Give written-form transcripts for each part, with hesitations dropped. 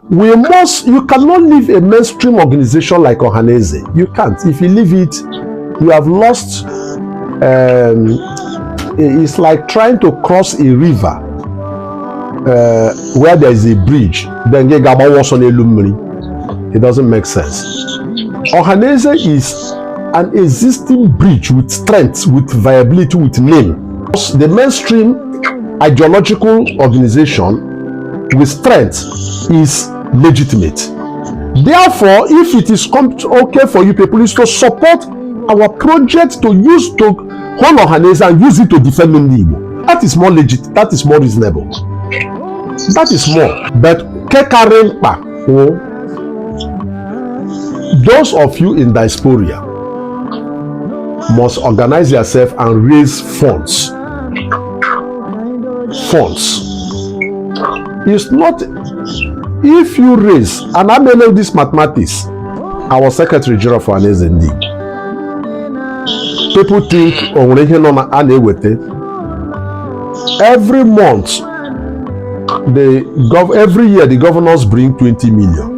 you cannot leave a mainstream organization like Ohaneze. You can't. If you leave it, you have lost. It's like trying to cross a river where there is a bridge. Then it doesn't make sense. Ohaneze is an existing bridge with strength, with viability, with name. The mainstream ideological organization with strength is legitimate. Therefore, if it is okay for you people is to support our project to hold Ohaneze and use it to defend Igbo, that is more legit, that is more reasonable. That is more. But those of you in diaspora must organize yourself and raise funds. It's not, if you raise, and I may know this mathematics, I was Secretary General for NDI. People think, every month, every year the governors bring 20 million.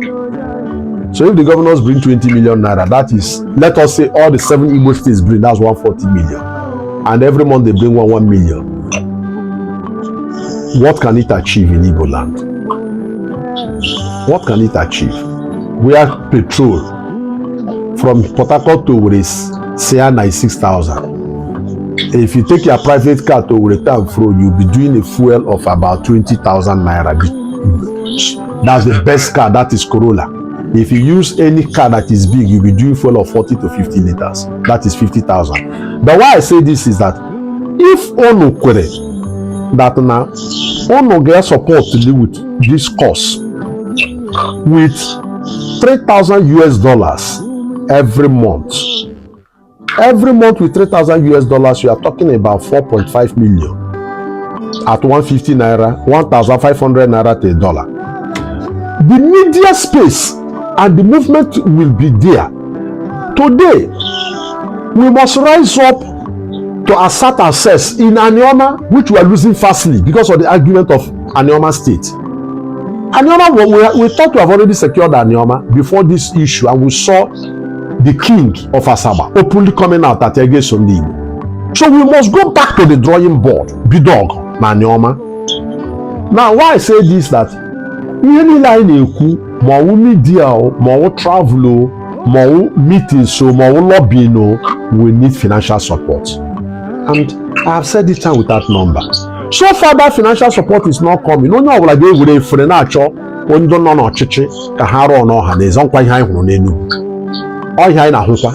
So if the governors bring 20 million naira, that is, let us say all the 7 Igbo states bring, that's 140 million. And every month they bring 1 million. What can it achieve in Igbo land? What can it achieve? We have petrol from Port Harcourt to Siena is 6,000. If you take your private car to return from, you'll be doing a fuel of about 20,000 naira. That's the best car, that is Corolla. If you use any car that is big, you'll be doing fuel of 40 to 50 liters. That is 50,000. But why I say this is that if Ono Kwere, that now Ono get support to deal with this course with $3,000 every month. Every month with $3,000, you are talking about 4.5 million at 150 naira, 1,500 naira to $1. The media space and the movement will be there. Today, we must rise up to assert ourselves in Anioma, which we are losing fastly because of the argument of Anioma State. Anioma, we thought we have already secured Anioma before this issue, and we saw the king of Asaba openly coming out at Ege Sondigo. So we must go back to the drawing board. Bidog, Anioma. Now, why I say this, that any line more media, more travel, more meetings, so more lobbying, we need financial support. And I have said this time without number. So far, that financial support is not coming. No, like they would have for the natural, when don't know chichi, Kaharo no Ohaneze, on quite high on Nenu. All high na Hupa.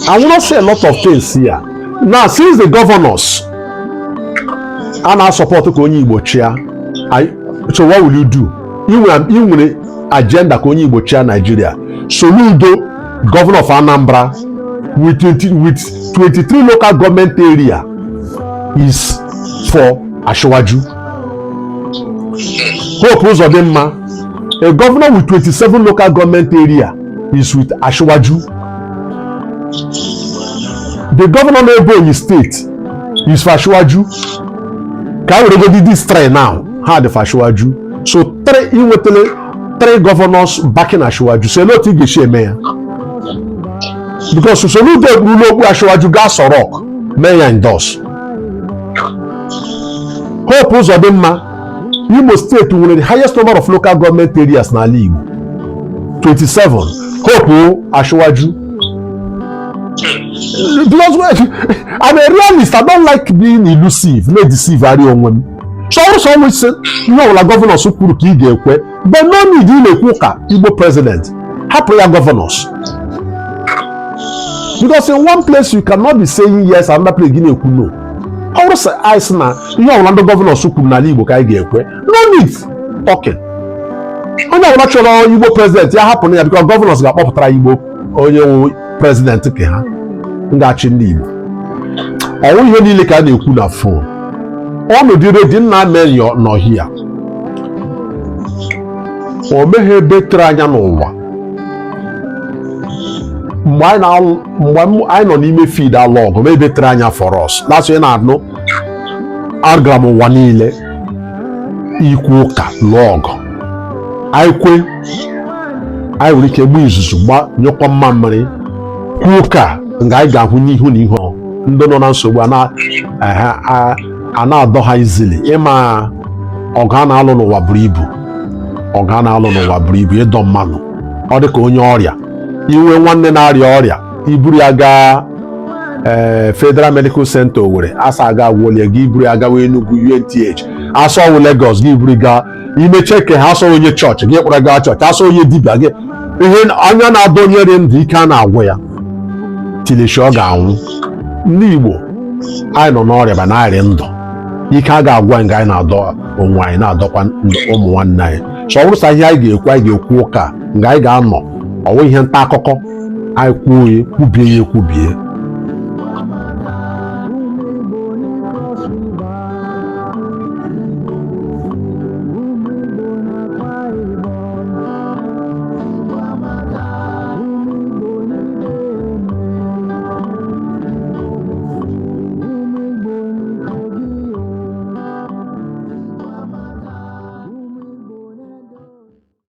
I will not say a lot of things here. Now, since the governors and our support to Konyi Igbo chair, so what will you do? You will agenda Konyi Igbo chair Nigeria. So you do governor of Anambra with 23 local government area is for Ashwaju. Hope Uzodinma, a governor with 27 local government area is with Ashwaju. The governor of Ebonyi state is for Ashwaju. Can we go do this try now? How the Ashwaju? So three governors backing Ashwaju. So no thing is mayor. Because so no go rule Ashwaju gas or rock mayor endorse. Hope Uzodinma, Imo State will the highest number of local government areas na Igbo. 27. Hope Ashwaju. Because I'm a realist, I don't like being elusive, not deceive very young. So also always say, like governors who could kill the but no need in a Kuka, Igbo president. Have prayer governors. Because in one place you cannot be saying yes, another place Guinea no. I would say ice now, the governors who could not Igbo kai get no need talking. I'm not natural Igbo president, yeah happen because governors got up try Igbo or your president to Keha. Ngachi Igbo. I want you to look at the Kuna phone. All the didn't not men you're not here. Or may have better than no why now? I don't even feed that long. Maybe try for us. That's when I know. Argramo wanile. ikwu ụka lụọ ọgụ anyị kwe anyị nwere ike gba izuzu gba nyụkọ mma mmiri kwuo ụka nga anyị ga-ahụ n'ihu na ihu ndị nọ na nsogbu a na-adọ ha izili ịma ọgụ a na-alụ n'ụwa buru ibu ọgụ a na-alụ n'ụwa buru ibu ịdọ mmanụ ọ dị ka onye ọrịa inwe nwanne na-arịa ọrịa iburu ya gaa Federal Medical Center Owerri asa aga agwụlie gị iburu ya gawa Enugu UNTH asọ ọwụ Lagos gị iburu gaa imeche ke ha asọ onye chọọchị gị kpọrọ gaa chọọchị asọ onye dibịa gị ihe anya na-adọnyere ndụ ike a na-agwụ ya tileshi ọ ga-anwụ. Ndị Igbo anyị nọ n'ọrịa ba na-arị ndụ ike a ga-agwa nga anyị na-adọ onwe anyị na-adọkwa ụmụ nwanne anyị so ọ bụrụ sa ihe anyị ga-ekwu ụka nga anyị ga-anọ ọwụ ihe nta akụkọ anyị kwuo ya kwubie ya ekwubie